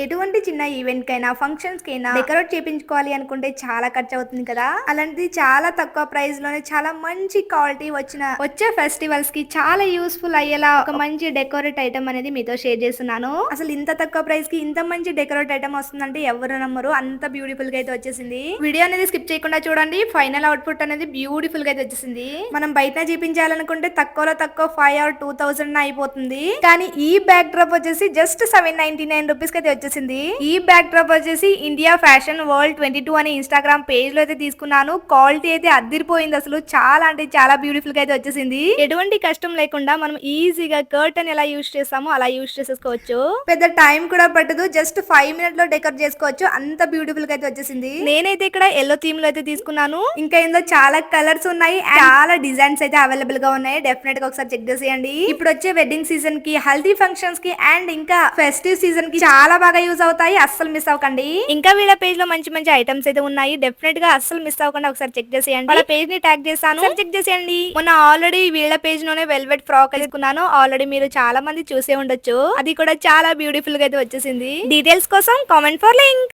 ఎటువంటి చిన్న ఈవెంట్ కైనా ఫంక్షన్స్ కైనా డెకరేట్ చేయించుకోవాలి అనుకుంటే చాలా ఖర్చు అవుతుంది కదా. అలాంటిది చాలా తక్కువ ప్రైస్ లోనే చాలా మంచి క్వాలిటీ వచ్చే ఫెస్టివల్స్ కి చాలా యూస్ఫుల్ అయ్యేలా ఒక మంచి డెకరేట్ ఐటమ్ అనేది మీతో షేర్ చేస్తున్నాను. అసలు ఇంత తక్కువ ప్రైస్ కి ఇంత మంచి డెకరేట్ ఐటమ్ వస్తుందంటే ఎవరు నమ్మరు, అంత బ్యూటిఫుల్ గా అయితే వచ్చేసింది. వీడియో అనేది స్కిప్ చేయకుండా చూడండి, ఫైనల్ అవుట్పుట్ అనేది బ్యూటిఫుల్ గా అయితే వచ్చేసింది. మనం బయట చూపించాలనుకుంటే తక్కువలో తక్కువ 5 or 2000 అయిపోతుంది. కానీ ఈ బ్యాక్ డ్రాప్ వచ్చేసి జస్ట్ 799 రూపీస్ కి అయితే వచ్చేసింది. ఈ బ్యాక్ డ్రాప్ వచ్చేసి ఇండియా ఫ్యాషన్ వరల్డ్ 22 అనే ఇన్స్టాగ్రామ్ పేజ్ లో అయితే తీసుకున్నాను. క్వాలిటీ అయితే అదిరిపోయింది, అసలు చాలా అంటే చాలా బ్యూటిఫుల్ గా అయితే వచ్చేసింది. ఎటువంటి కష్టం లేకుండా మనం ఈజీగా కర్టన్ ఎలా యూజ్ చేస్తామో అలా యూజ్ చేసేసుకోవచ్చు. పెద్ద టైం కూడా పట్టదు, జస్ట్ 5 minutes లో డెకరేట్ చేసుకోవచ్చు. అంత బ్యూటిఫుల్ గా అయితే వచ్చేసింది. నేనైతే ఇక్కడ ఎల్లో థీమ్ లో అయితే తీసుకున్నాను. ఇంకా ఇందులో చాలా కలర్స్ ఉన్నాయి, చాలా డిజైన్స్ అయితే అవైలబుల్ గా ఉన్నాయి. డెఫినెట్ గా ఒకసారి చెక్ చేసేయండి. ఇప్పుడు వచ్చే వెడ్డింగ్ సీజన్ కి, హల్దీ ఫంక్షన్స్ కి అండ్ ఇంకా ఫెస్టివ్ సీజన్ కి చాలా బాగా యూజ్ అవుతాయి. అస్సలు మిస్ అవ్వకండి. ఇంకా వీళ్ళ పేజ్ లో మంచి మంచి ఐటమ్స్ అయితే ఉన్నాయి. డెఫినెట్ గా అస్సలు మిస్ అవ్వకుండా ఒకసారి చెక్ చేసేయండి. వాళ్ళ పేజ్ ని ట్యాగ్ చేశాను, చెక్ చేసేయండి. మొన్న ఆల్రెడీ వీళ్ళ పేజ్ లోనే వెల్వెట్ ఫ్రాక్ తీసుకున్నాను. ఆల్రెడీ మీరు చాలా మంది చూసే ఉండొచ్చు. అది కూడా చాలా బ్యూటిఫుల్ గా అయితే వచ్చేసింది. డీటెయిల్స్ కోసం కామెంట్ ఫర్ లింక్.